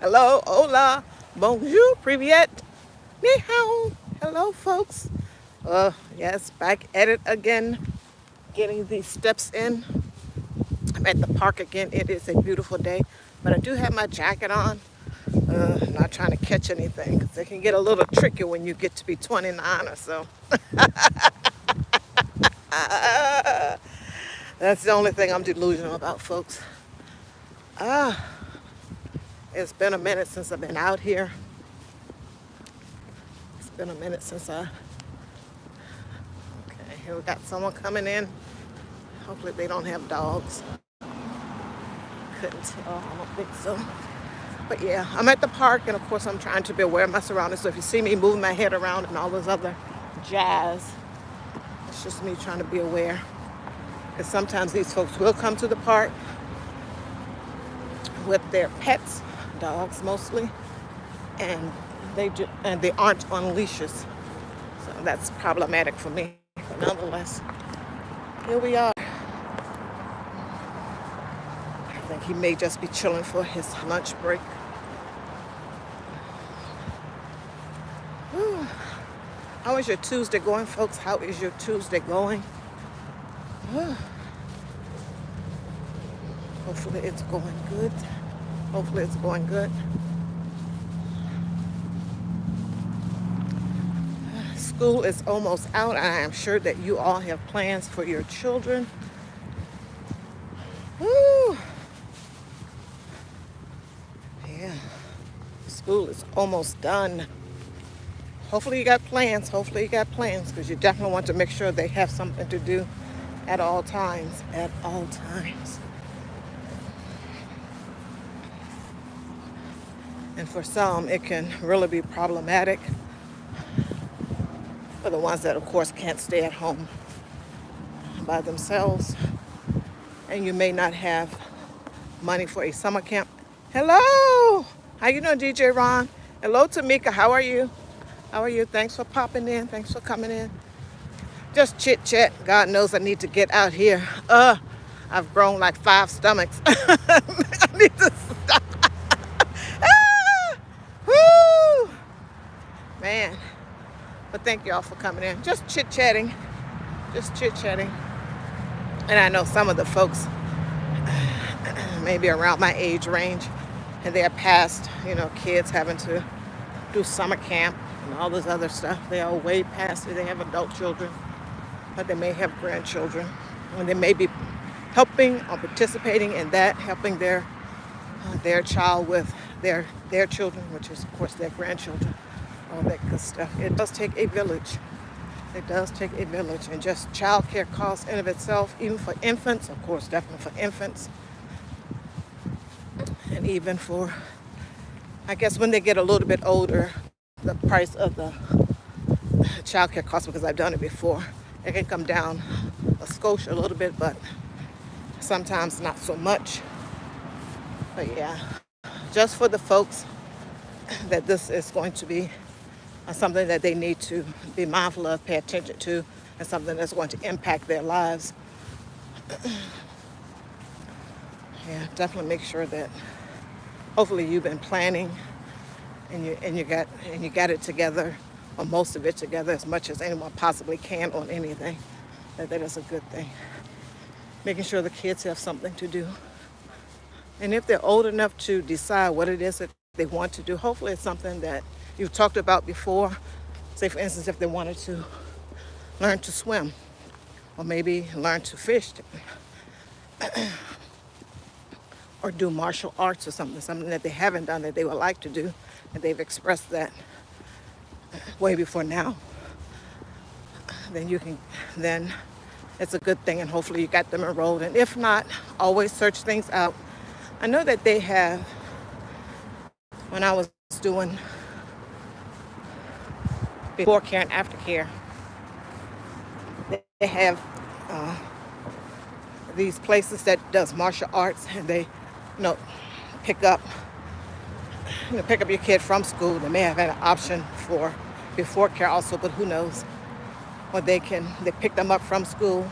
Hello, hola, bonjour, privyet, ni hao. Hello, folks. Yes, back at it again, getting these steps in. I'm at the park again. It is a beautiful day, but I do have my jacket on. Not trying to catch anything because it can get a little tricky when you get to be 29 or so. That's the only thing I'm delusional about, folks. Ah, it's been a minute since I've been out here. It's been a minute since I. Okay, here we got someone coming in. Hopefully they don't have dogs. Couldn't tell. I don't think so. But yeah, I'm at the park, and of course I'm trying to be aware of my surroundings. So if you see me moving my head around and all this other jazz, it's just me trying to be aware. Because sometimes these folks will come to the park with their pets, dogs mostly, and they aren't on leashes. So that's problematic for me. But nonetheless, here we are. I think he may just be chilling for his lunch break. Whew. How is your Tuesday going, folks? How is your Tuesday going? Hopefully it's going good. Hopefully it's going good. School is almost out. I am sure that you all have plans for your children. Woo. Yeah. School is almost done. Hopefully you got plans. Hopefully you got plans because you definitely want to make sure they have something to do at all times. At all times. And for some, it can really be problematic. For the ones that, of course, can't stay at home by themselves. And you may not have money for a summer camp. Hello! How you doing, DJ Ron? Hello, Tamika. How are you? How are you? Thanks for popping in. Thanks for coming in. Just chit-chat. God knows I need to get out here. I've grown like 5 stomachs. I need to stop. Woo! Man. But thank y'all for coming in. Just chit-chatting. Just chit-chatting. And I know some of the folks maybe around my age range and they're past, kids having to do summer camp and all this other stuff. They are way past it. They have adult children, but they may have grandchildren. And they may be helping or participating in that, helping their child with their children, which is, of course, their grandchildren, all that good stuff. It does take a village. It does take a village. And just childcare costs in of itself, even for infants, of course, definitely for infants. And even for, I guess, when they get a little bit older, the price of the childcare costs, because I've done it before, it can come down a skosh a little bit, but sometimes not so much. But yeah, just for the folks that this is going to be something that they need to be mindful of, pay attention to, and something that's going to impact their lives. Yeah, definitely make sure that hopefully you've been planning and you got it together, or most of it together, as much as anyone possibly can on anything. That is a good thing. Making sure the kids have something to do. And if they're old enough to decide what it is that they want to do, hopefully it's something that you've talked about before. Say, for instance, if they wanted to learn to swim, or maybe learn to fish, or do martial arts or something that they haven't done that they would like to do, and they've expressed that way before now, then it's a good thing, and hopefully you got them enrolled. And if not, always search things out. I know that they have, when I was doing before care and after care, they have these places that does martial arts, and they pick up your kid from school. They may have had an option for before care also, but who knows. Or they pick them up from school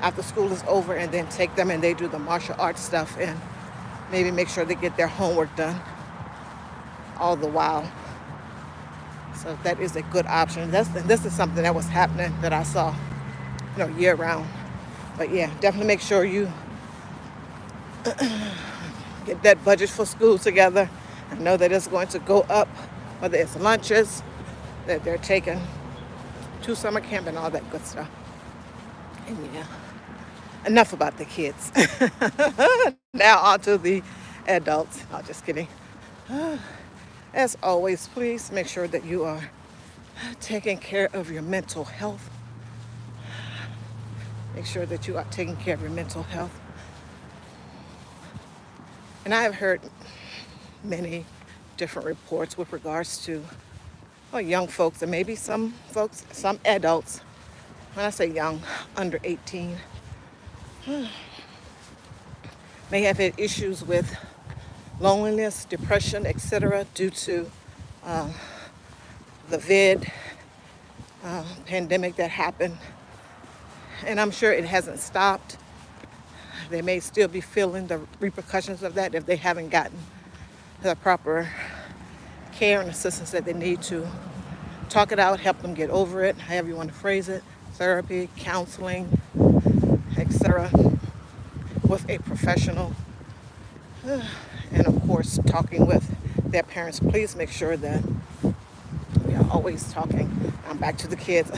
after school is over, and then take them and they do the martial arts stuff and maybe make sure they get their homework done. all the while. So that is a good option. This is something that was happening that I saw, year round. But yeah, definitely make sure you get that budget for school together. I know that it's going to go up, whether it's lunches that they're taking to summer camp and all that good stuff. And yeah, enough about the kids. Now on to the adults. No, just kidding. As always, please make sure that you are taking care of your mental health. Make sure that you are taking care of your mental health. And I have heard many different reports with regards to young folks, and maybe some folks, some adults. When I say young, under 18, may have had issues with loneliness, depression, etc., due to the vid pandemic that happened. And I'm sure it hasn't stopped. They may still be feeling the repercussions of that if they haven't gotten the proper care and assistance that they need to talk it out, help them get over it, however you want to phrase it, therapy, counseling, etc., with a professional. And of course, talking with their parents. Please make sure that we are always talking. I'm back to the kids.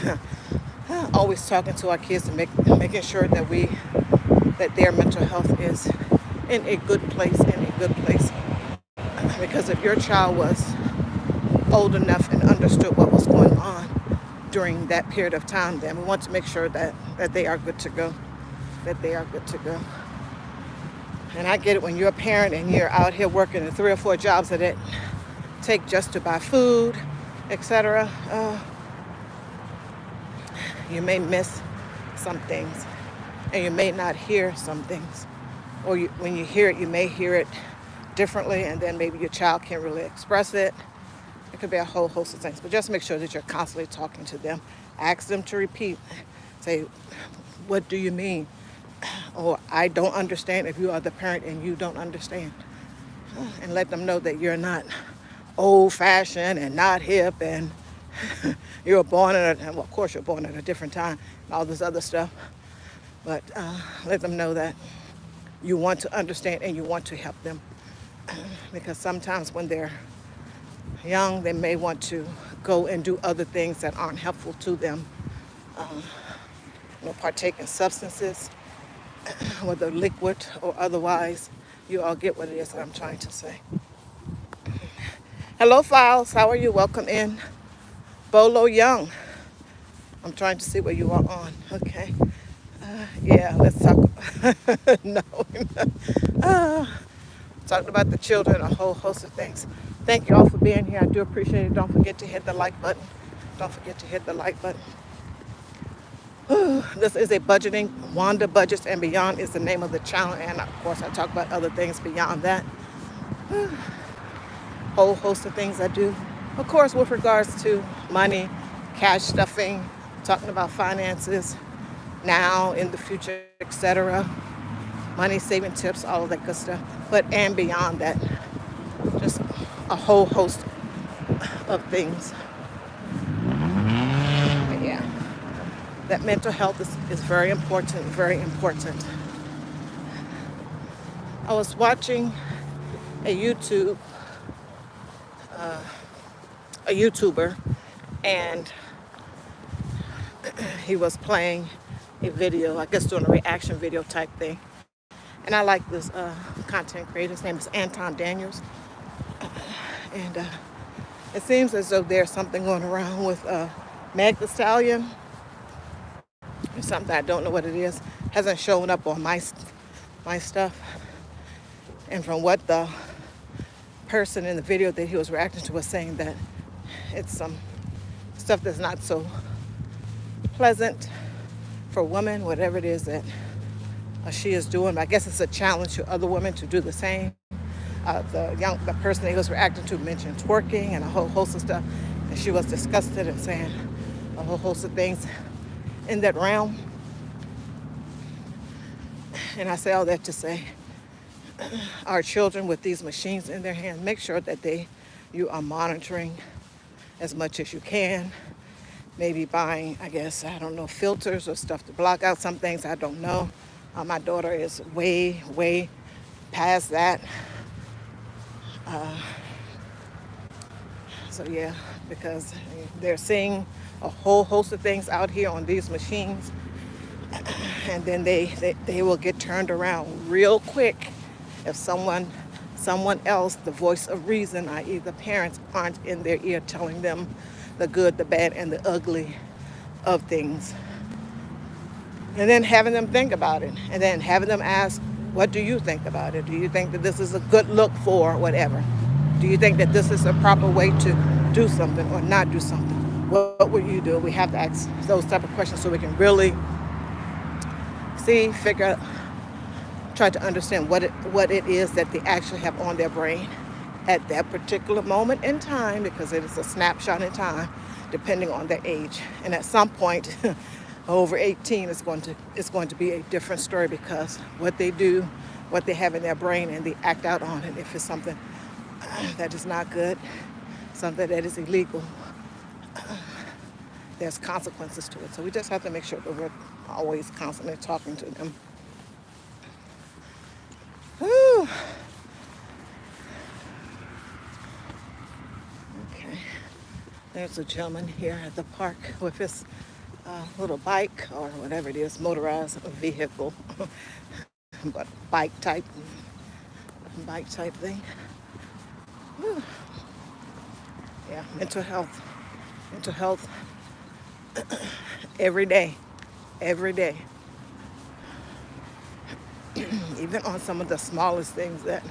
Always talking to our kids and making sure that their mental health is in a good place, Because if your child was old enough and understood what was going on during that period of time, then we want to make sure that they are good to go. And I get it when you're a parent and you're out here working in 3 or 4 jobs that it take just to buy food, etc. You may miss some things, and you may not hear some things. Or when you hear it, you may hear it differently, and then maybe your child can't really express it. It could be a whole host of things. But just make sure that you're constantly talking to them. Ask them to repeat. Say, what do you mean? Or I don't understand, if you are the parent and you don't understand. And let them know that you're not old-fashioned and not hip, and you were born of course you're born at a different time and all this other stuff. But let them know that you want to understand and you want to help them. Because sometimes when they're young, they may want to go and do other things that aren't helpful to them. Partake in substances, whether liquid or otherwise. You all get what it is that I'm trying to say. Hello, Files. How are you? Welcome in. Bolo Young. I'm trying to see where you are on. Okay. Yeah, let's talk. No. Talking about the children, a whole host of things. Thank you all for being here. I do appreciate it. Don't forget to hit the like button. This is a budgeting. Wanda Budgets and Beyond is the name of the channel. And of course, I talk about other things beyond that. Whole host of things I do. Of course, with regards to money, cash stuffing, talking about finances, now, in the future, etc. Money saving tips, all of that good stuff. And beyond that, just a whole host of things. But yeah, that mental health is very important, very important. I was watching a YouTuber, and he was playing a video, I guess doing a reaction video type thing. And I like this content creator. His name is Anton Daniels. And it seems as though there's something going around with Meg Thee Stallion. Or something, I don't know what it is. Hasn't shown up on my stuff. And from what the person in the video that he was reacting to was saying, that it's some stuff that's not so pleasant for women, whatever it is that she is doing. I guess it's a challenge to other women to do the same. The person that he was reacting to mentioned twerking and a whole host of stuff, and she was disgusted and saying a whole host of things in that realm. And I say all that to say, our children with these machines in their hands, make sure that they you are monitoring as much as you can. Maybe buying, I guess, I don't know, filters or stuff to block out some things. I don't know. My daughter is way, way past that. So yeah, because they're seeing a whole host of things out here on these machines, and then they will get turned around real quick if someone else, the voice of reason, i.e. the parents, aren't in their ear telling them the good, the bad, and the ugly of things. And then having them think about it, and then having them ask, what do you think about it? Do you think that this is a good look for whatever? Do you think that this is a proper way to do something or not do something? What would you do? We have to ask those type of questions so we can really figure out, try to understand what it is that they actually have on their brain at that particular moment in time, because it is a snapshot in time, depending on their age. And at some point, over 18, it's going to be a different story, because what they do, what they have in their brain, and they act out on it. If it's something that is not good, something that is illegal, there's consequences to it. So we just have to make sure that we're always constantly talking to them. Whew. Okay. There's a gentleman here at the park with his little bike or whatever it is, motorized vehicle, but bike type thing. Whew. Yeah, mental health every day, even on some of the smallest things, that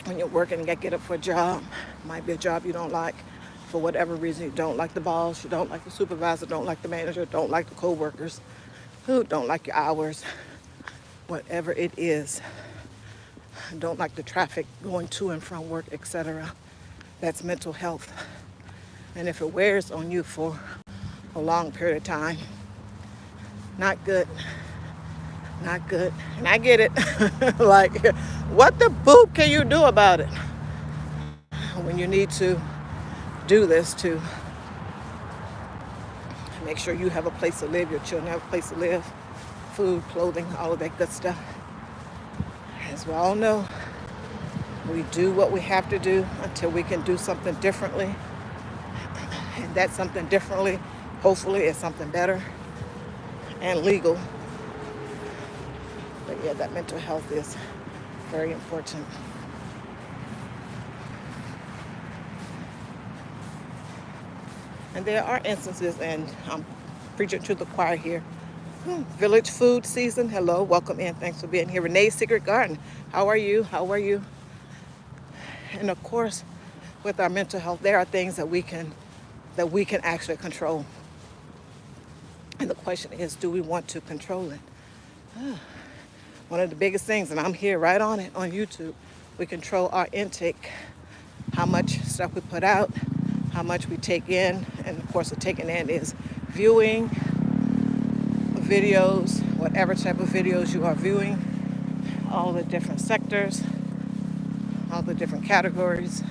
when you're working and get up for a job, might be a job you don't like, for whatever reason. You don't like the boss, you don't like the supervisor, don't like the manager, don't like the co-workers, who don't like your hours, whatever it is, don't like the traffic going to and from work, etc. That's mental health. And if it wears on you for a long period of time, not good. And I get it. Like, what the boot can you do about it when you need to do this to make sure you have a place to live, your children have a place to live, food, clothing, all of that good stuff. As we all know, we do what we have to do until we can do something differently. And that something differently, hopefully, is something better and legal. But yeah, that mental health is very important. And there are instances, and I'm preaching to the choir here. Village food season. Hello, welcome in. Thanks for being here. Renee's Secret Garden. How are you? And of course, with our mental health, there are things that we can actually control. And the question is, do we want to control it? One of the biggest things, and I'm here right on it on YouTube, we control our intake, how much stuff we put out, how much we take in. And of course, the taking in is viewing videos, whatever type of videos you are viewing, all the different sectors, all the different categories.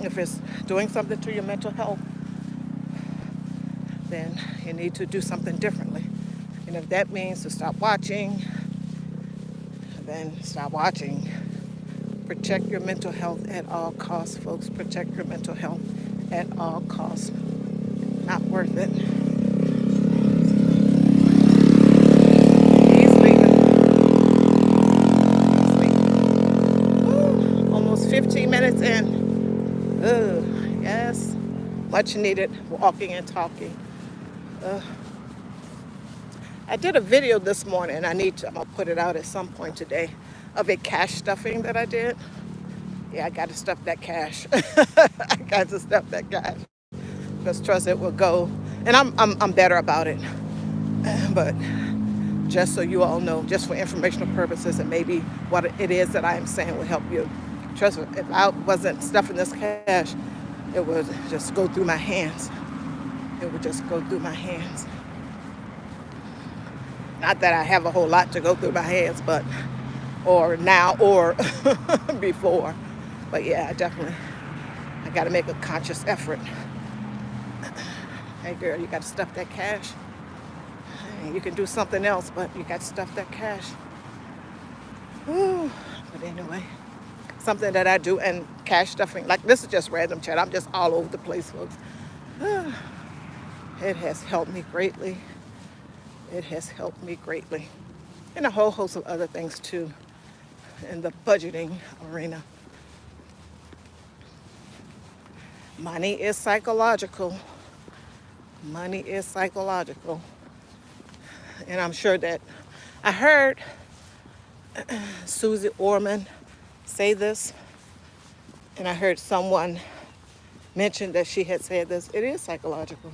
If it's doing something to your mental health, then you need to do something differently. And if that means to stop watching, then stop watching. Protect your mental health at all costs, folks. Protect your mental health at all costs. Not worth it. He's leaving. Ooh, almost 15 minutes in. Ugh, yes. Much needed walking and talking. I did a video this morning. I'm gonna put it out at some point today, of a cash stuffing that I did. Yeah, I got to stuff that cash. I got to stuff that cash, because trust it will go. And I'm better about it. But just so you all know, just for informational purposes, and maybe what it is that I am saying will help you. Trust me, if I wasn't stuffing this cash, it would just go through my hands. It would just go through my hands. Not that I have a whole lot to go through my hands, but, or now, or before. But yeah, I got to make a conscious effort. Hey girl, you got to stuff that cash. Hey, you can do something else, but you got to stuff that cash. Whew. But anyway, something that I do, and cash stuffing, like this is just random chat. I'm just all over the place, folks. It has helped me greatly. It has helped me greatly. And a whole host of other things too in the budgeting arena. Money is psychological. Money is psychological. And I'm sure that I heard Susie Orman say this, and I heard someone mention that she had said this. It is psychological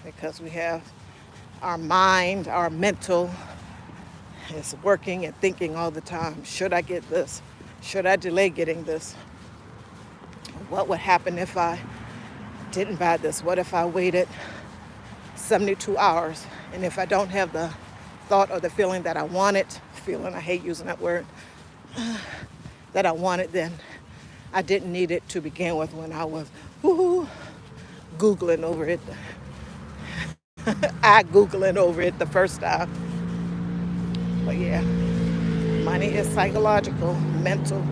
because we have our mind, our mental is working and thinking all the time. Should I get this? Should I delay getting this? What would happen if I didn't buy this? What if I waited 72 hours? And if I don't have the thought or the feeling that I want it, I hate using that word, that I want it, then I didn't need it to begin with when I was Googling over it. Googling over it the first time. But yeah, money is psychological, mental.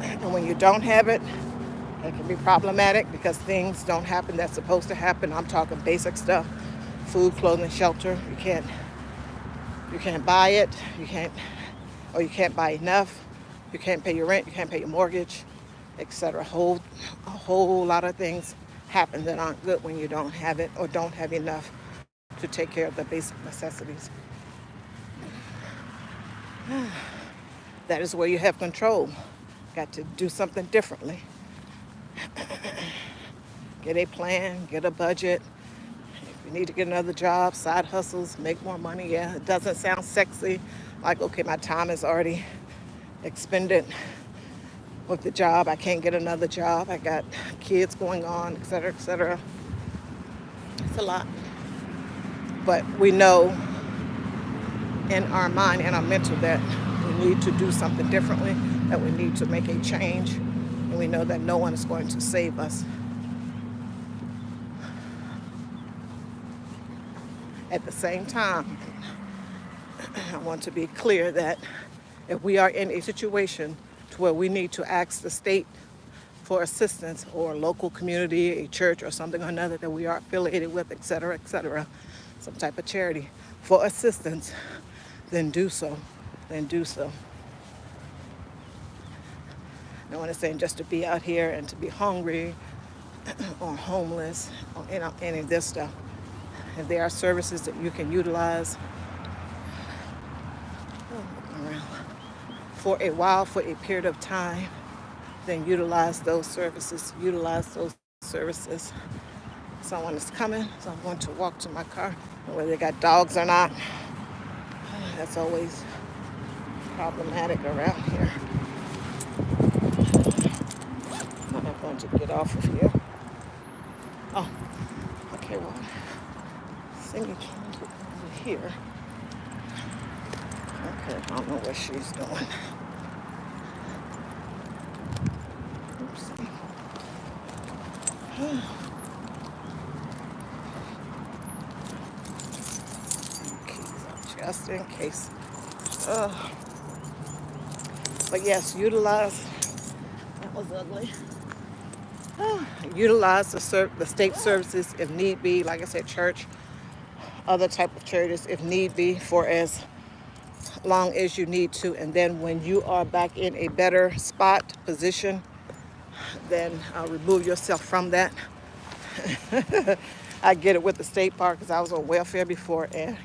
And when you don't have it, it can be problematic because things don't happen that's supposed to happen. I'm talking basic stuff, food, clothing, shelter. You can't buy it. You can't buy enough. You can't pay your rent. You can't pay your mortgage, etc. A whole lot of things happen that aren't good when you don't have it or don't have enough to take care of the basic necessities. That is where you have control. Got to do something differently. Get a plan, get a budget. If you need to get another job, side hustles, make more money. Yeah, it doesn't sound sexy. Like, okay, my time is already expended with the job. I can't get another job. I got kids going on, et cetera, et cetera. It's a lot. But we know in our mind and our mental that we need to do something differently, that we need to make a change, and we know that no one is going to save us. At the same time, I want to be clear that if we are in a situation to where we need to ask the state for assistance, or a local community, a church or something or another that we are affiliated with, et cetera, some type of charity for assistance, then do so. No one is saying just to be out here and to be hungry or homeless or any of this stuff. If there are services that you can utilize for a while, for a period of time, then utilize those services. Someone is coming, so I'm going to walk to my car. Whether they got dogs or not, that's always problematic around here. I'm not going to get off of here. Oh, okay, well, Cindy came over here. Okay, I don't know what she's doing. Oopsie. Keys up just in case. But yes, utilize. That was ugly. Utilize the state services if need be. Like I said, church, other type of charities if need be, for as long as you need to. And then when you are back in a better position, then remove yourself from that. I get it with the state part because I was on welfare before, and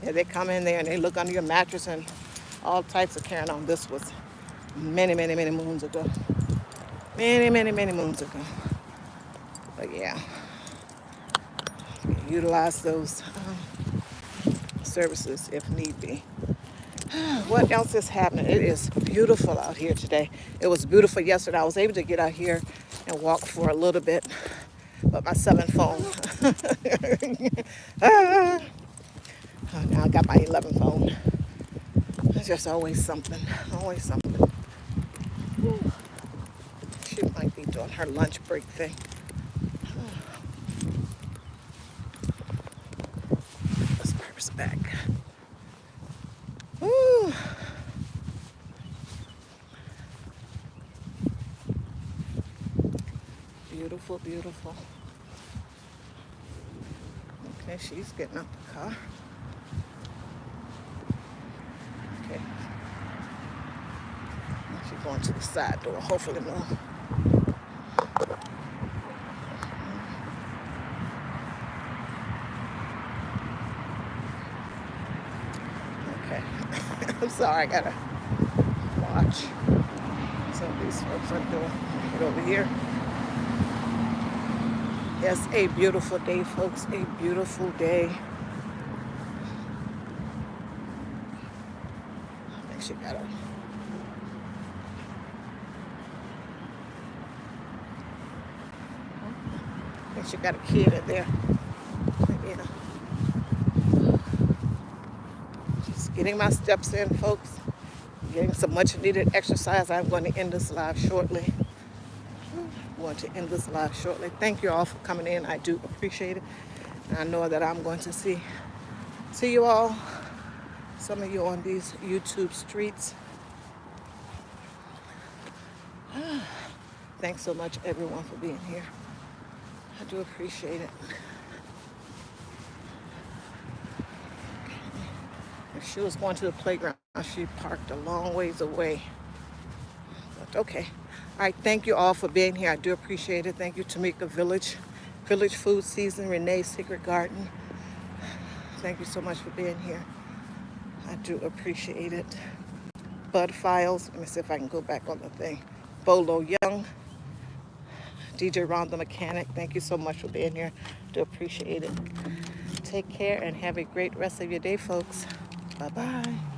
they come in there and they look under your mattress and all types of carrying on. This was many moons ago. Many moons ago. But yeah, utilize those services if need be. What else is happening? It is beautiful out here today. It was beautiful yesterday. I was able to get out here and walk for a little bit, but my cell phone. Oh, now I got my 11 phone. There's just always something. Whew. She might be doing her lunch break thing. Let's purse back. Woo. Beautiful, beautiful. Okay, she's getting out the car. Okay. Now she's going to the side door. Hopefully no. Okay. I'm sorry, I gotta watch some of these folks are doing. Get over here. Yes, a beautiful day, folks. A beautiful day. I think she got a. I think she got a kid in there. Yeah. Just getting my steps in, folks. Getting some much needed exercise. I'm going to end this live shortly. I'm going to end this live shortly. Thank you all for coming in. I do appreciate it. And I know that I'm going to see you all, some of you on these YouTube streets. Thanks so much, everyone, for being here. I do appreciate it. If she was going to the playground, she parked a long ways away. But okay. All right, thank you all for being here. I do appreciate it. Thank you, Tamika Village Food Season, Renee's Secret Garden. Thank you so much for being here. I do appreciate it. Bud Files. Let me see if I can go back on the thing. Bolo Young. DJ Ron the Mechanic. Thank you so much for being here. Do appreciate it. Take care and have a great rest of your day, folks. Bye-bye.